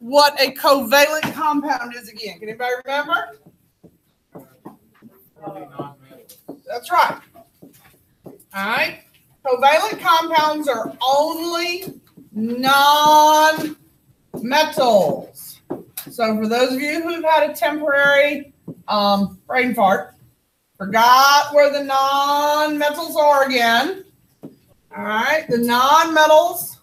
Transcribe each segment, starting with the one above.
what a covalent compound is again? Can anybody remember? That's right. All right. Covalent compounds are only non-metals. So for those of you who've had a temporary brain fart, forgot where the non-metals are again. All right. The non-metals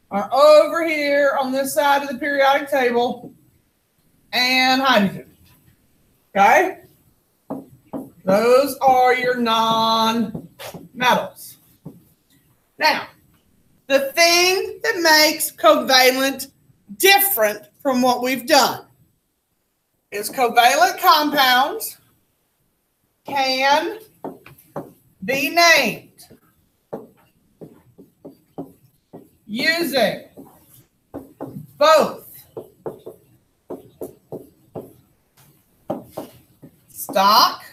are over here on this side of the periodic table and hydrogen. Okay? Those are your non-metals. Now, the thing that makes covalent different from what we've done is covalent compounds can be named using both stock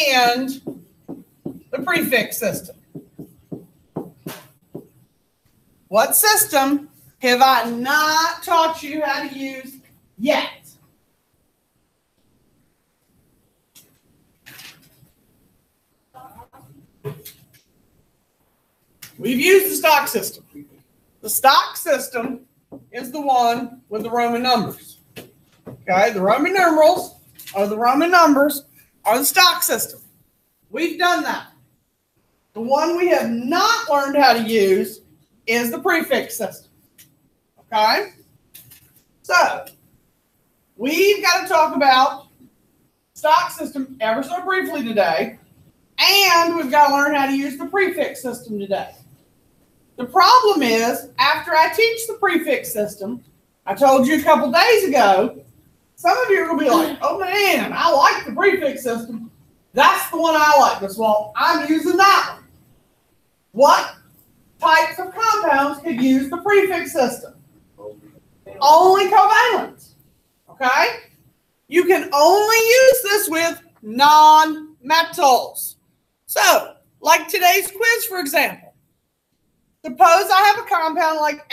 and the prefix system. What system have I not taught you how to use yet? We've used the stock system. The stock system is the one with the Roman numbers. Okay, the Roman numerals or the Roman numbers are the stock system. We've done that. The one we have not learned how to use is the prefix system. Okay? So, we've got to talk about stock system ever so briefly today, and we've got to learn how to use the prefix system today. The problem is, after I teach the prefix system, I told you a couple days ago, some of you are going to be like, oh man, I like the prefix system. That's the one I like. Well, I'm using that one. What types of compounds could use the prefix system? Only covalent. Okay? You can only use this with non-metals. So, like today's quiz, for example. Suppose I have a compound like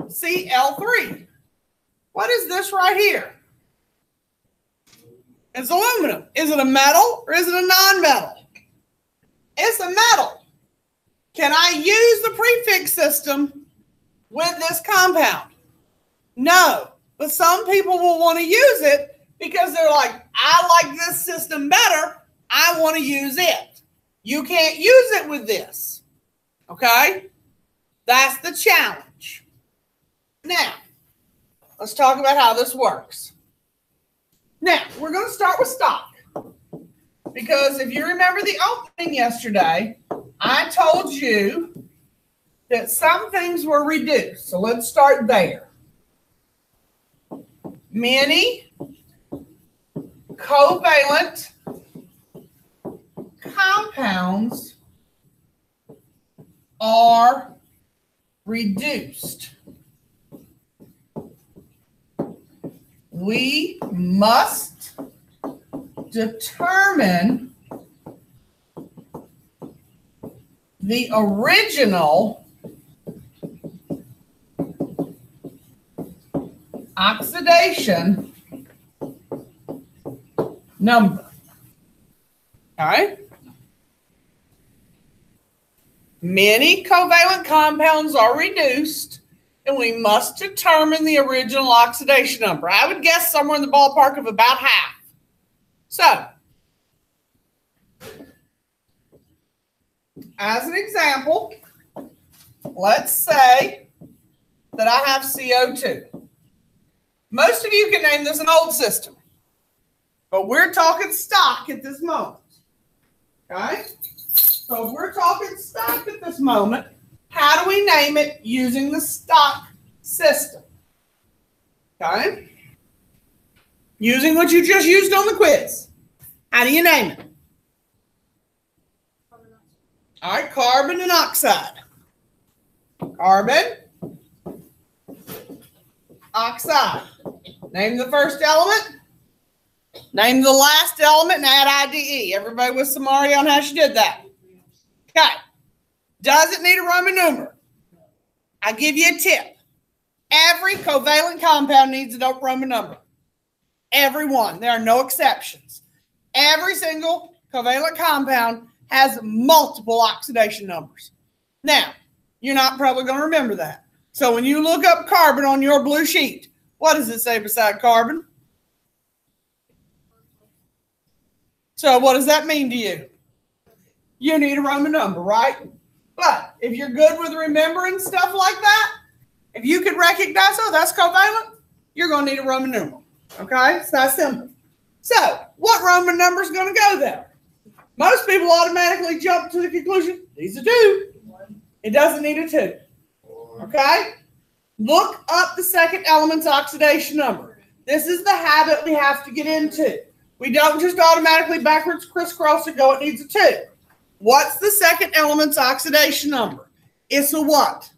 AlCl3. What is this right here? It's aluminum. Is it a metal or is it a non-metal? It's a metal. Can I use the prefix system with this compound? No, but some people will want to use it because they're like, I like this system better. I want to use it. You can't use it with this. Okay? That's the challenge. Now, let's talk about how this works. Now, we're going to start with stock. Because if you remember the opening yesterday, I told you that some things were reduced. So let's start there. Many covalent compounds are reduced. We must determine the original oxidation number. All right? Many covalent compounds are reduced, and we must determine the original oxidation number. I would guess somewhere in the ballpark of about half. So, as an example, let's say that I have CO2. Most of you can name this an old system, but we're talking stock at this moment. Okay? So if we're talking stock at this moment, how do we name it using the stock system? Okay? Using what you just used on the quiz. How do you name it? All right, carbon and oxide. Carbon, oxide. Name the first element. Name the last element and add IDE. Everybody with Samari on how she did that. Okay. Does it need a Roman numeral? I give you a tip. Every covalent compound needs a Roman number. Every one. There are no exceptions. Every single covalent compound has multiple oxidation numbers. Now, you're not probably going to remember that. So when you look up carbon on your blue sheet, what does it say beside carbon? So what does that mean to you? You need a Roman number, right? But if you're good with remembering stuff like that, if you could recognize, oh, that's covalent, you're going to need a Roman numeral. Okay? It's that simple. So what Roman number is going to go there? Most people automatically jump to the conclusion, needs a 2. It doesn't need a 2. Okay? Look up the second element's oxidation number. This is the habit we have to get into. We don't just automatically backwards crisscross and go, it needs a 2. What's the second element's oxidation number? It's a what?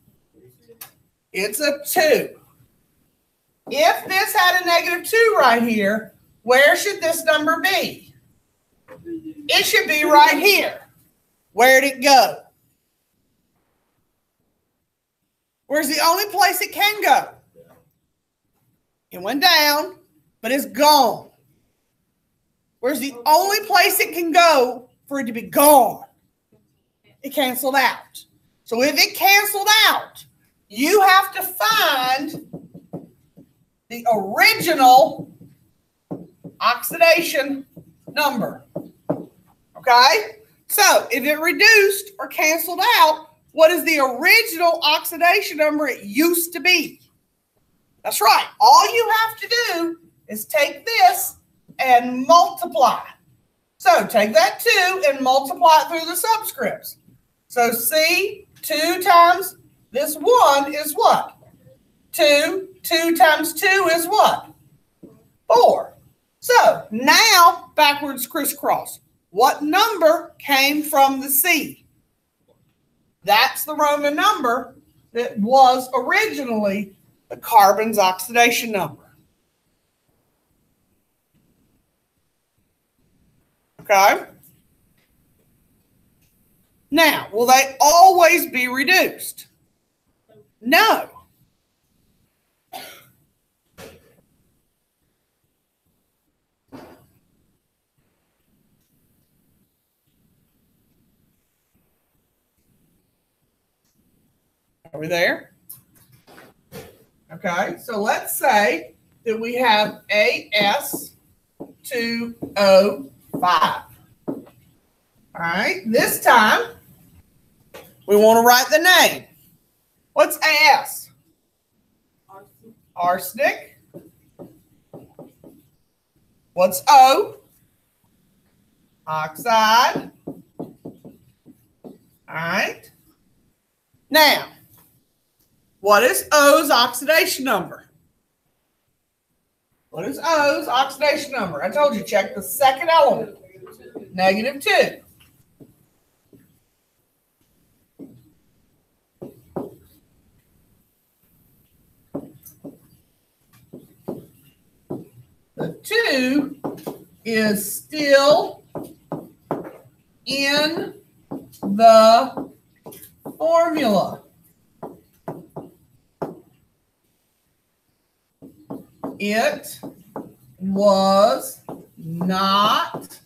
It's a 2. If this had a -2 right here, where should this number be? It should be right here. Where'd it go? Where's the only place it can go? It went down, but it's gone. Where's the only place it can go for it to be gone? It canceled out. So if it canceled out, you have to find the original oxidation number. Okay? So if it reduced or canceled out, what is the original oxidation number it used to be? That's right. All you have to do is take this and multiply. So take that 2 and multiply it through the subscripts. So C, 2 times this 1 is what? 2. 2 times 2 is what? 4. So now backwards crisscross. What number came from the C? That's the Roman number that was originally the carbon's oxidation number. Okay? Now, will they always be reduced? No. Are we there? Okay, so let's say that we have AS2O5. All right, this time we want to write the name. What's AS? Arsenic. What's O? Oxide. All right. Now, what is O's oxidation number? What is O's oxidation number? I told you, check the second element. -2. The 2 is still in the formula. It was not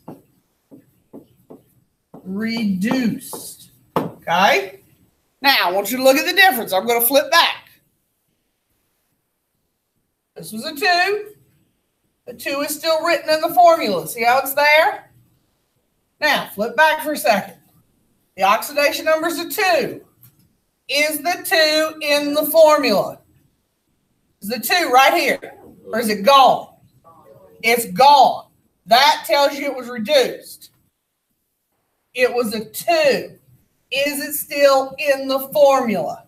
reduced. Okay? Now, I want you to look at the difference. I'm going to flip back. This was a 2. The 2 is still written in the formula. See how it's there? Now, flip back for a second. The oxidation number is a 2. Is the 2 in the formula? Is the 2 right here? Or is it gone? It's gone. That tells you it was reduced. It was a 2. Is it still in the formula?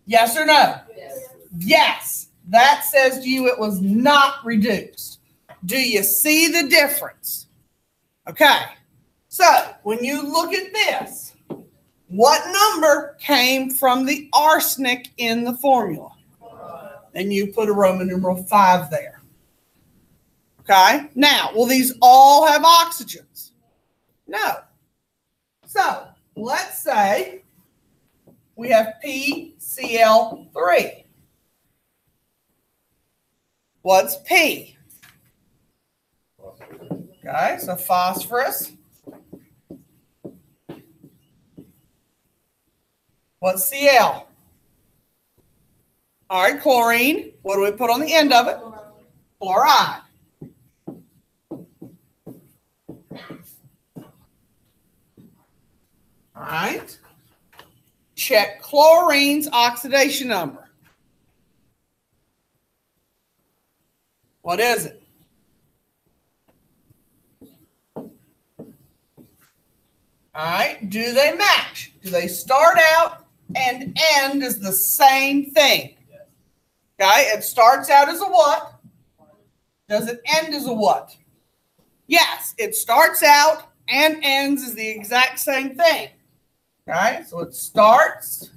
Yes or no? Yes. Yes. That says to you it was not reduced. Do you see the difference? Okay. So when you look at this, what number came from the arsenic in the formula? Then you put a Roman numeral 5 there. Okay. Now, will these all have oxygens? No. So let's say we have PCl3. What's P? Okay, so phosphorus. What's Cl? All right, chlorine. What do we put on the end of it? Chloride. All right. Check chlorine's oxidation number. What is it? All right. Do they match? Do they start out and end as the same thing? Okay. It starts out as a what? Does it end as a what? Yes. It starts out and ends as the exact same thing. Okay. So it starts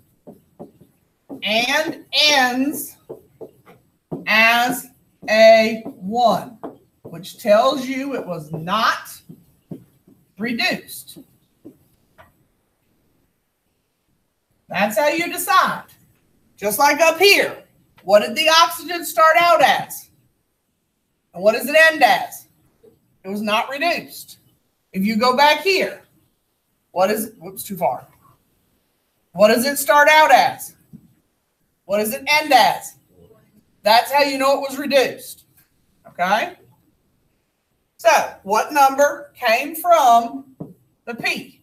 and ends as a 1, which tells you it was not reduced. That's how you decide. Just like up here. What did the oxygen start out as? And what does it end as? It was not reduced. If you go back here, what is it? Whoops, too far. What does it start out as? What does it end as? That's how you know it was reduced. Okay? So, what number came from the P?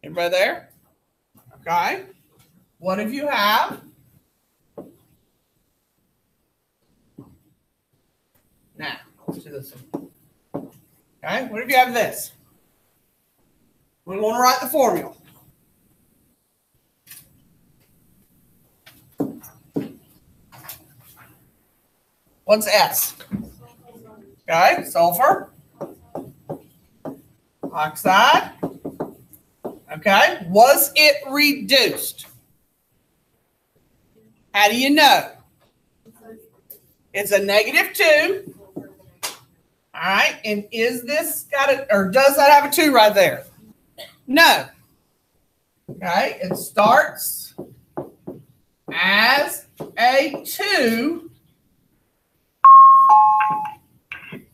Everybody there? Okay. What if you have? Now, let's do this one. Okay. What if you have this? We want to write the formula. What's S? Okay, sulfur. Oxide. Okay, was it reduced? How do you know? It's a -2. All right, and is this got it, or does that have a 2 right there? No. Okay, it starts as a 2.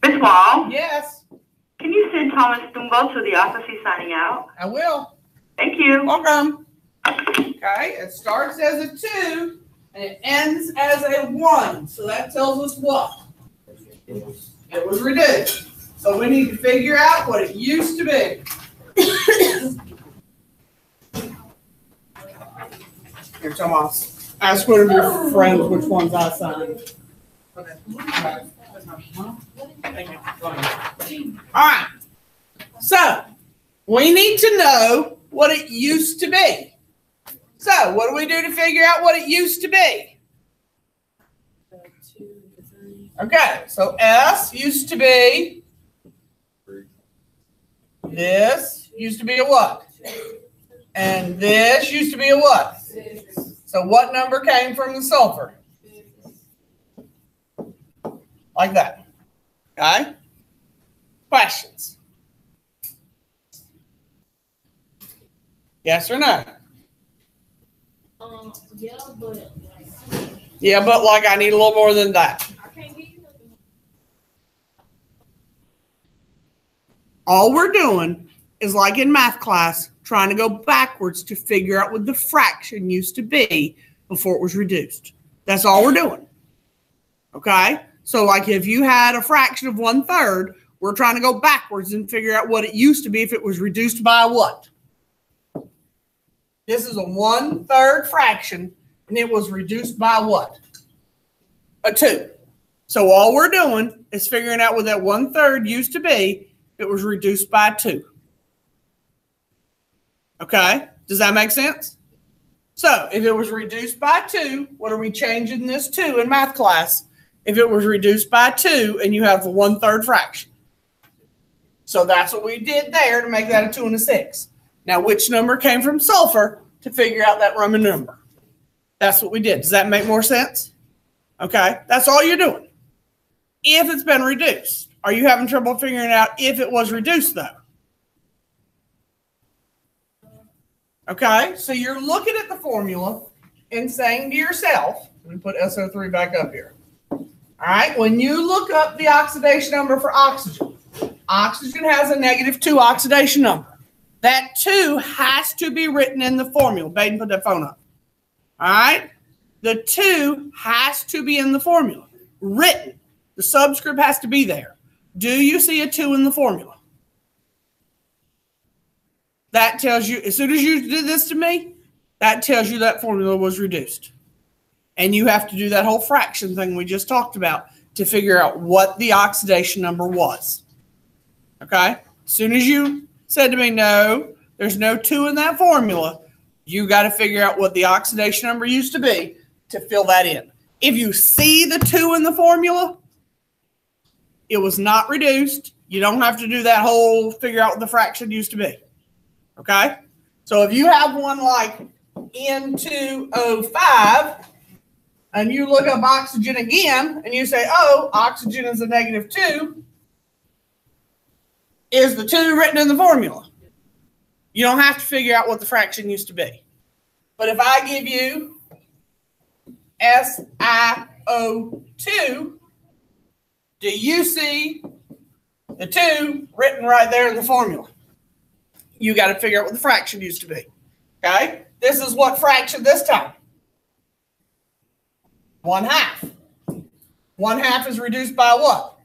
Miss Wall? Yes. Can you send Thomas Stumbo to the office? He's signing out. I will. Thank you. Welcome. Okay, it starts as a 2 and it ends as a 1. So that tells us what? It was reduced. So we need to figure out what it used to be. Here, Thomas. Ask one of your friends which ones I signed. Okay. All right. So we need to know what it used to be. So what do we do to figure out what it used to be? Okay, so S used to be, this used to be a what? And this used to be a what? So what number came from the sulfur? Like that. Okay? Questions? Yes or no? Yeah, but like I need a little more than that. All we're doing is like in math class, trying to go backwards to figure out what the fraction used to be before it was reduced. That's all we're doing. Okay? So like if you had a fraction of 1/3, we're trying to go backwards and figure out what it used to be if it was reduced by what? This is a 1/3 fraction, and it was reduced by what? A 2. So all we're doing is figuring out what that 1/3 used to be. It was reduced by 2. Okay? Does that make sense? So if it was reduced by 2, what are we changing this to in math class? If it was reduced by 2 and you have a 1/3 fraction. So that's what we did there to make that a 2 and a 6. Now, which number came from sulfur to figure out that Roman number? That's what we did. Does that make more sense? Okay, that's all you're doing. If it's been reduced, are you having trouble figuring out if it was reduced though? Okay, so you're looking at the formula and saying to yourself, let me put SO3 back up here. All right, when you look up the oxidation number for oxygen, oxygen has a -2 oxidation number. That 2 has to be written in the formula. Baden, put that phone up. All right, the 2 has to be in the formula. Written. The subscript has to be there. Do you see a 2 in the formula? That tells you, as soon as you did this to me, that tells you that formula was reduced. And you have to do that whole fraction thing we just talked about to figure out what the oxidation number was. Okay? As soon as you said to me, no, there's no 2 in that formula, you got to figure out what the oxidation number used to be to fill that in. If you see the 2 in the formula, it was not reduced. You don't have to do that whole figure out what the fraction used to be. Okay? So if you have one like N2O5 and you look up oxygen again and you say, oh, oxygen is a -2, is the 2 written in the formula? You don't have to figure out what the fraction used to be. But if I give you SiO2, do you see the 2 written right there in the formula? You got to figure out what the fraction used to be. Okay? This is what fraction this time? 1/2. 1/2 is reduced by what?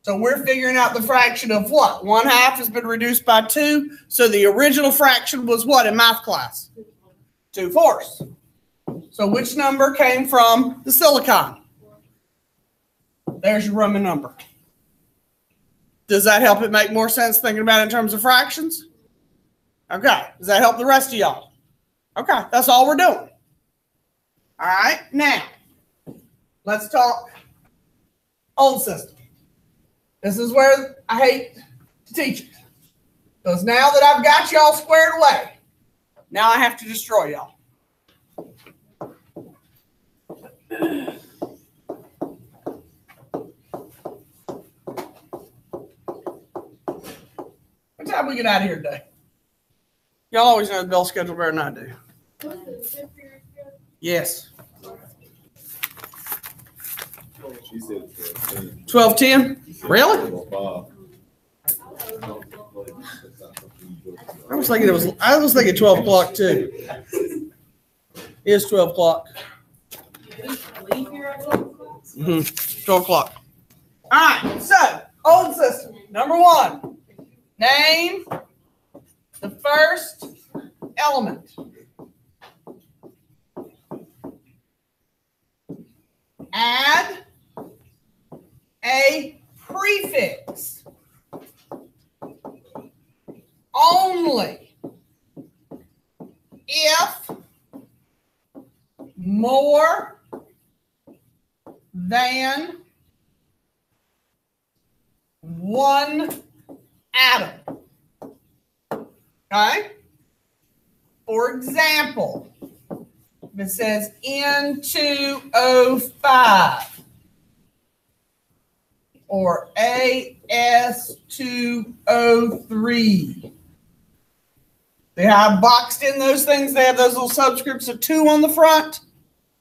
So we're figuring out the fraction of what? 1/2 has been reduced by 2. So the original fraction was what in math class? 2/4. So which number came from the silicon? There's your Roman number. Does that help it make more sense thinking about it in terms of fractions? Okay. Does that help the rest of y'all? Okay. That's all we're doing. All right. Now, let's talk old system. This is where I hate to teach it. Because now that I've got y'all squared away, now I have to destroy y'all. What time we get out of here today? Y'all always know the bell schedule better than I do. Yes. She said 12:10. Really? I was thinking 12 o'clock too. It is 12 o'clock. 12 o'clock. All right. So, old system. Number 1. Name the first element. Add a prefix. Only if more than one atom. Okay? For example, if it says N2O5 or AS2O3, they have boxed in those things. They have those little subscripts of 2 on the front.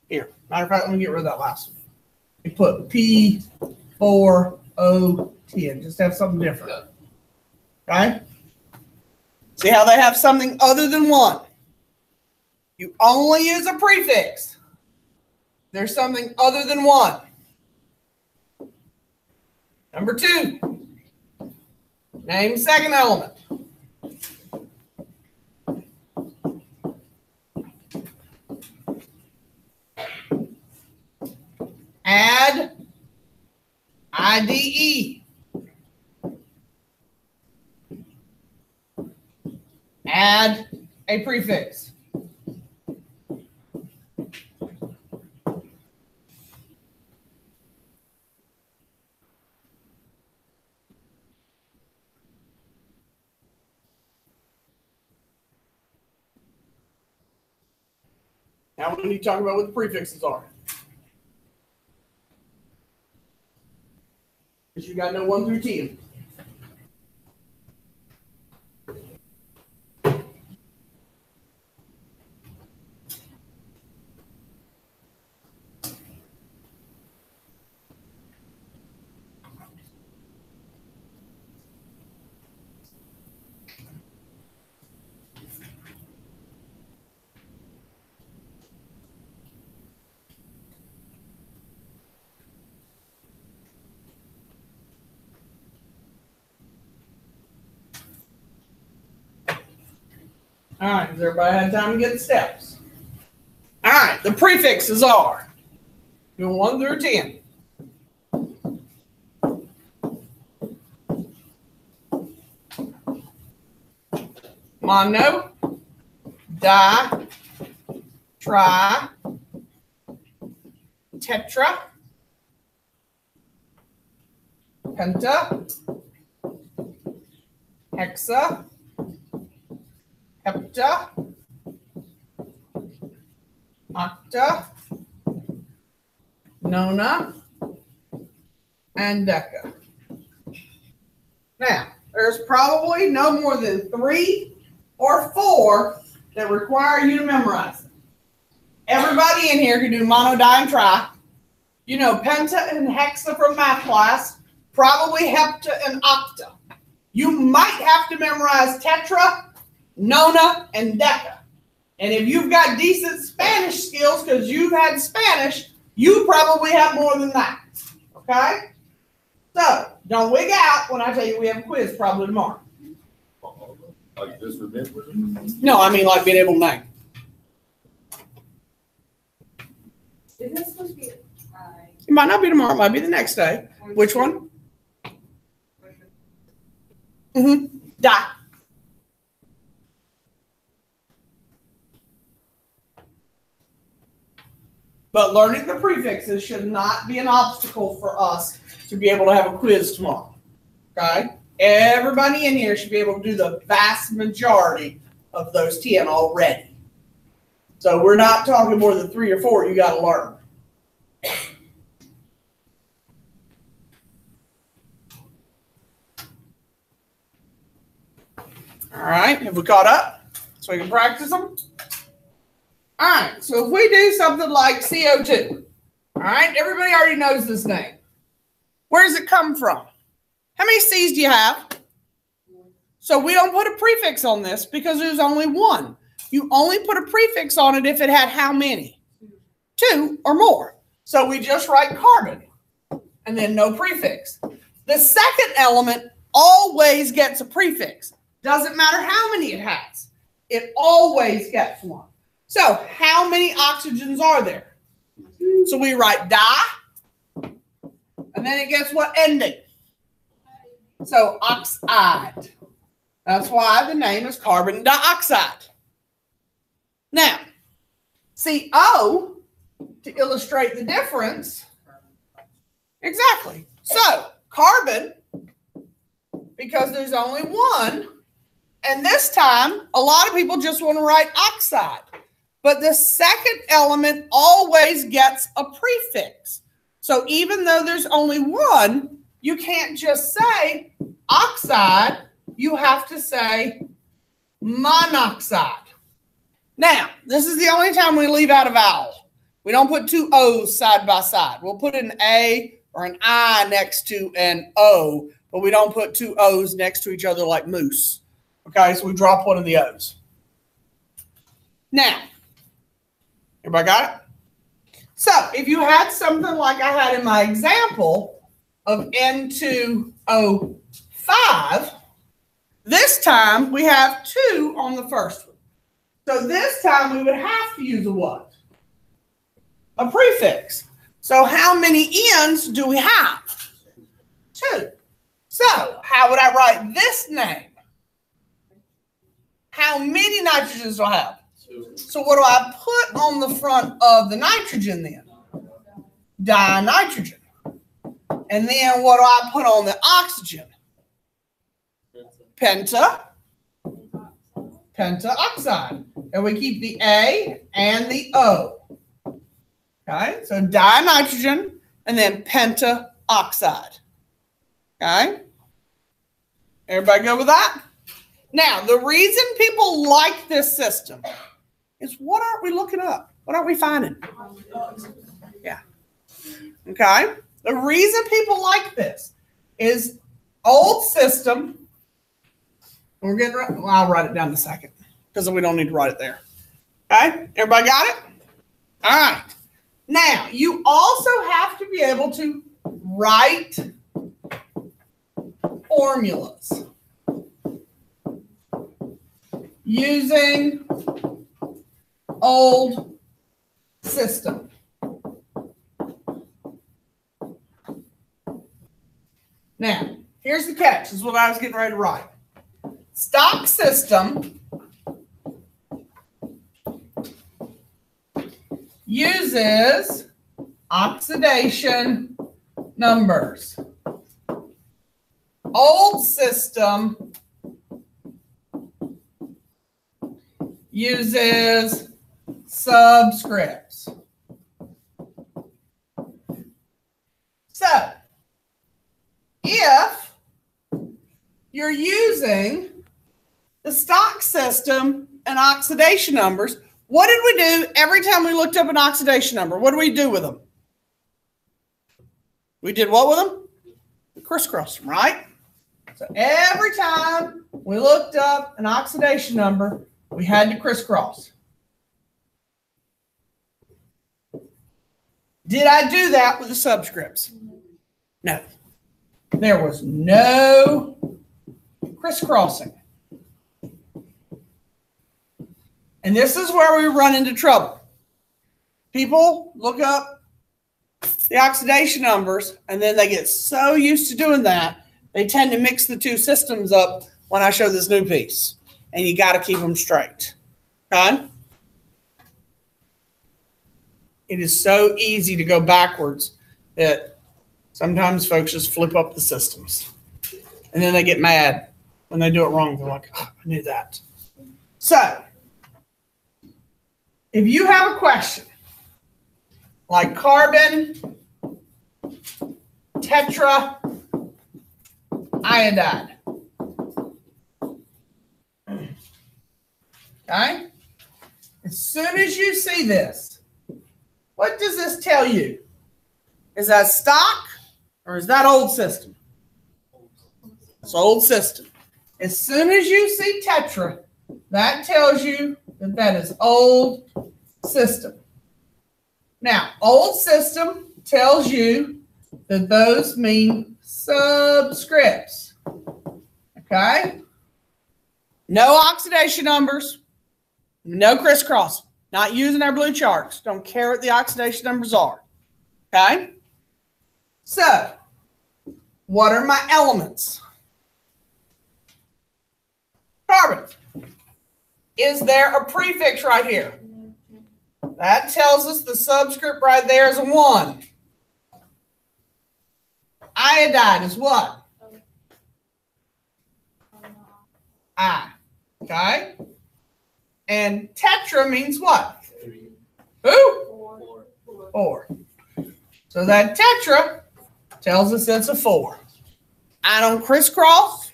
Here, matter of fact, let me get rid of that last one. We put P4O10. Just have something different. Okay? See how they have something other than 1? You only use a prefix. There's something other than 1. Number 2. Name second element. Add IDE. Add a prefix. Now we need to talk about what the prefixes are. Because you got to know 1 through 10. All right, has everybody had time to get the steps? All right, the prefixes are doing 1 through 10. Mono, di, tri, tetra, penta, hexa, hepta, octa, nona, and deca. Now, there's probably no more than 3 or 4 that require you to memorize them. Everybody in here can do mono, di, and tri. You know penta and hexa from math class, probably hepta and octa. You might have to memorize tetra, nona, and deca. And if you've got decent Spanish skills because you've had Spanish, you probably have more than that. Okay? So, don't wig out when I tell you we have a quiz probably tomorrow. Like just remember them? No, I mean like being able to name. Isn't this supposed to be It might not be tomorrow, it might be the next day. Which one? Die. But learning the prefixes should not be an obstacle for us to be able to have a quiz tomorrow. Okay? Everybody in here should be able to do the vast majority of those 10 already. So we're not talking more than 3 or 4 you got to learn. All right, have we caught up? So we can practice them? All right, so if we do something like CO2, all right, everybody already knows this name. Where does it come from? How many C's do you have? So we don't put a prefix on this because there's only 1. You only put a prefix on it if it had how many? 2 or more. So we just write carbon and then no prefix. The second element always gets a prefix. Doesn't matter how many it has. It always gets one. So how many oxygens are there? So we write di, and then it gets what ending? So oxide. That's why the name is carbon dioxide. Now, CO, to illustrate the difference. Exactly. So carbon, because there's only 1, and this time, a lot of people just want to write oxide. But the second element always gets a prefix. So even though there's only 1, you can't just say oxide. You have to say monoxide. Now, this is the only time we leave out a vowel. We don't put 2 O's side by side. We'll put an A or an I next to an O, but we don't put 2 O's next to each other like moose. Okay, so we drop one of the O's. Now, everybody got it? So if you had something like I had in my example of N2O5, this time we have 2 on the first one. So this time we would have to use a what? A prefix. So how many N's do we have? 2. So how would I write this name? How many nitrogens do I have? 2. So what do I put on the front of the nitrogen then? Dinitrogen. And then what do I put on the oxygen? Penta. pentaoxide. And we keep the A and the O. Okay, so dinitrogen and then pentaoxide. Okay, everybody go with that? Now, the reason people like this system is what aren't we looking up? What aren't we finding? Yeah. Okay, the reason people like this is old system. We're getting, well, I'll write it down in a second because we don't need to write it there. Okay, everybody got it? All right. Now, you also have to be able to write formulas using old system. Now, here's the catch. This is what I was getting ready to write. Stock system uses oxidation numbers. Old system uses subscripts. So, if you're using the stock system and oxidation numbers, what did we do every time we looked up an oxidation number? What do we do with them? We did what with them? We crisscrossed them, right? So every time we looked up an oxidation number, we had to crisscross. Did I do that with the subscripts? No. There was no crisscrossing. And this is where we run into trouble. People look up the oxidation numbers, and then they get so used to doing that, they tend to mix the two systems up when I show this new piece. And you got to keep them straight. Okay? It is so easy to go backwards that sometimes folks just flip up the systems. And then they get mad when they do it wrong. They're like, oh, I knew that. So, if you have a question like carbon, tetra, iodide, okay? As soon as you see this, what does this tell you? Is that stock or is that old system? It's old system. As soon as you see tetra, that tells you that that is old system. Now, old system tells you that those mean subscripts. Okay? No oxidation numbers. No crisscross. Not using our blue charts. Don't care what the oxidation numbers are. Okay? So, what are my elements? Carbon. Is there a prefix right here? That tells us the subscript right there is a 1. Iodide is what? I. Okay? And tetra means what? Who? 4. So that tetra tells us it's a 4. I don't crisscross.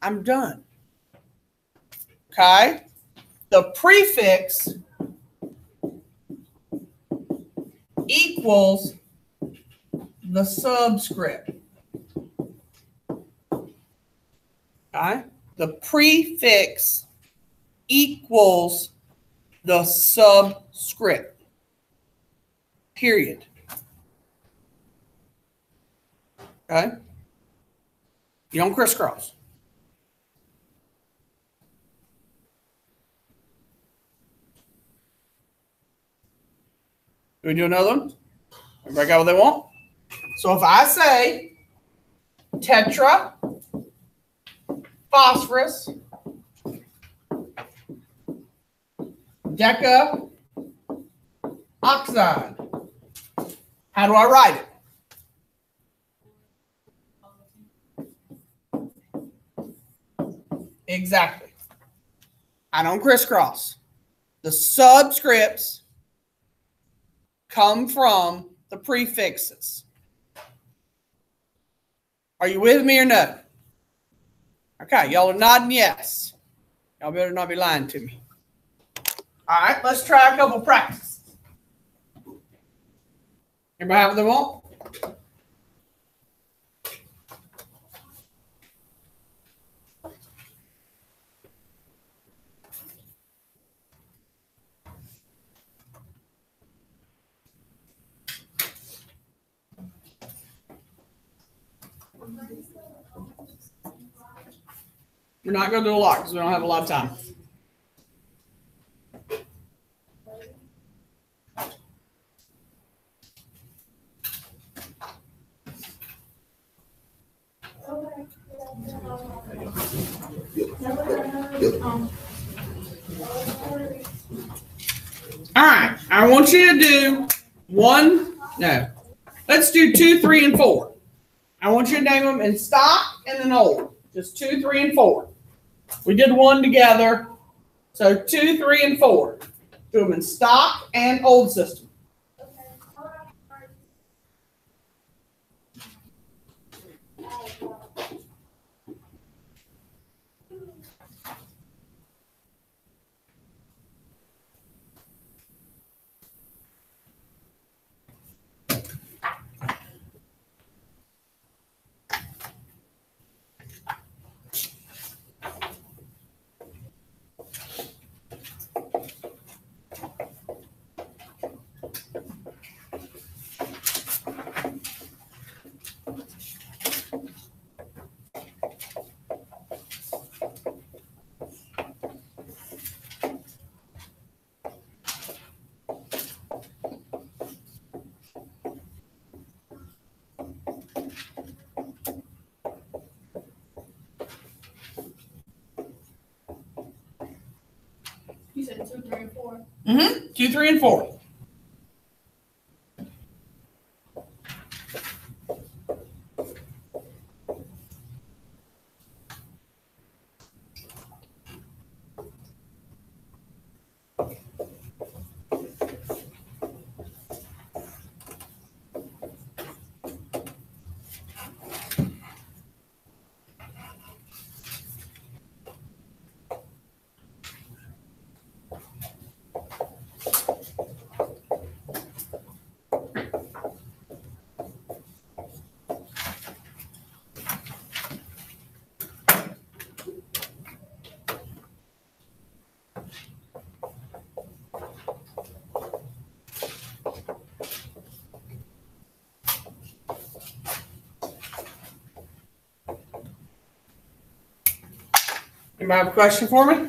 I'm done. Okay? The prefix equals the subscript. Okay? The prefix equals the subscript. Period. Okay? You don't crisscross. Do we do another one? Everybody got what they want? So if I say tetra, phosphorus, deca, oxide, how do I write it? Exactly. I don't crisscross. The subscripts come from the prefixes. Are you with me or no? Okay, y'all are nodding yes. Y'all better not be lying to me. All right, let's try a couple practices. Everybody have what they want? We're not going to do a lot because we don't have a lot of time. All right, I want you to do let's do 2, 3, and 4. I want you to name them in stock and in old. Just 2, 3, and 4. We did 1 together. So 2, 3, and 4. Do them in stock and old system. You said 2, 3, and 4. 2, 3, and 4. Anybody have a question for me?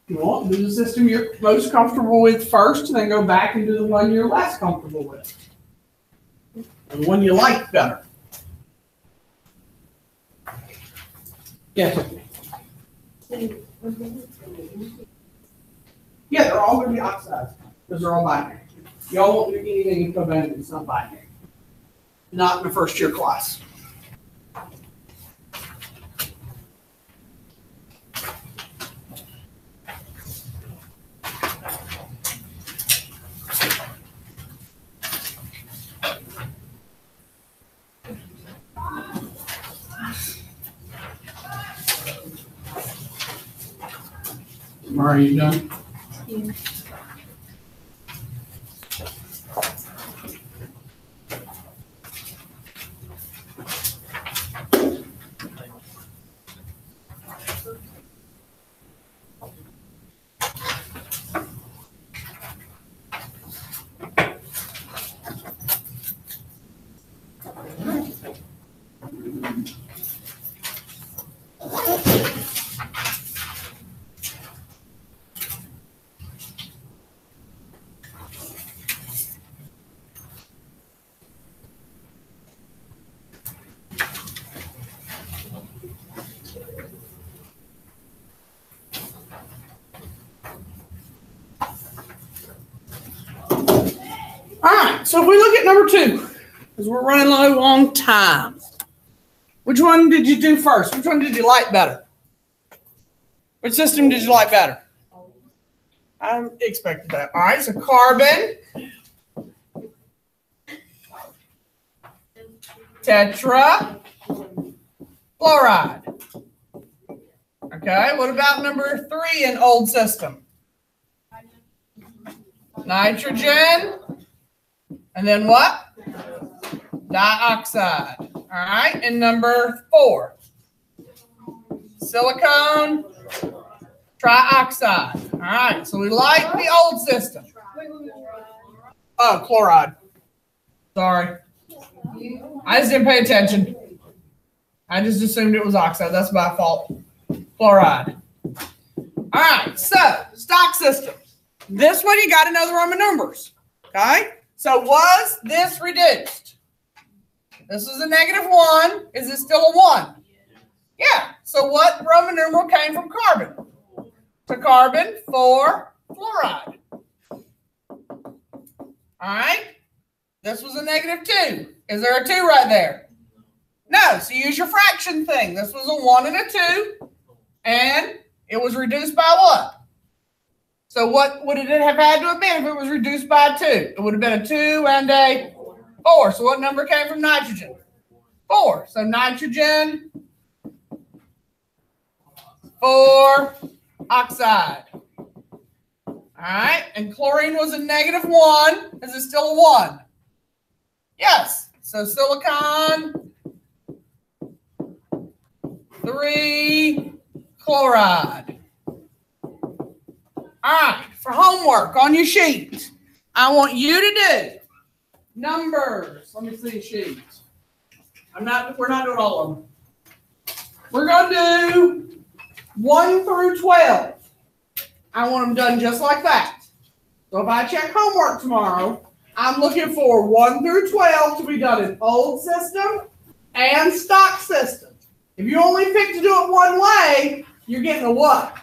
You want do the system you're most comfortable with first, and then go back and do the one you're less comfortable with. And the one you like better. Yeah. Yeah, they're all going to be oxidized because they're all binary. Y'all won't do anything in covalent that's not binary. Not in the first year class. Are you done? Yeah. All right, so if we look at number 2, because we're running low on time. Which one did you do first? Which one did you like better? Which system did you like better? I expected that. All right, so carbon, tetra, fluoride. Okay, what about number 3 in old system? Nitrogen, and then what? Dioxide. All right, and number 4, silicone, trioxide. All right, so we like the old system. Oh, chloride. Sorry. I just didn't pay attention. I just assumed it was oxide. That's my fault. Chloride. All right, so stock system. This one, you got to know the Roman numbers. Okay? So was this reduced? This is a -1. Is it still a 1? Yeah. So what Roman numeral came from carbon? To carbon for fluoride. All right. This was a -2. Is there a 2 right there? No. So use your fraction thing. This was a 1 and a 2. And it was reduced by what? So what would it have had to have been if it was reduced by 2? It would have been a 2 and a 4. So what number came from nitrogen? 4. So nitrogen, 4 oxide. All right. And chlorine was a -1. Is it still a 1? Yes. So silicon, 3 chloride. All right, for homework on your sheet, I want you to do numbers. Let me see the sheet. We're not doing all of them. We're going to do 1 through 12. I want them done just like that. So if I check homework tomorrow, I'm looking for 1 through 12 to be done in old system and stock system. If you only pick to do it one way, you're getting a what?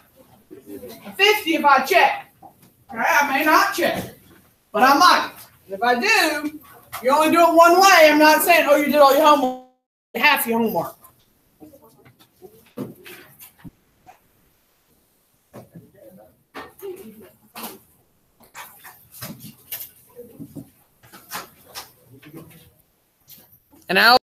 A 50 if I check. Okay, I may not check, but I might. And if I do, you only do it one way. I'm not saying, oh, you did all your homework, half your homework. And now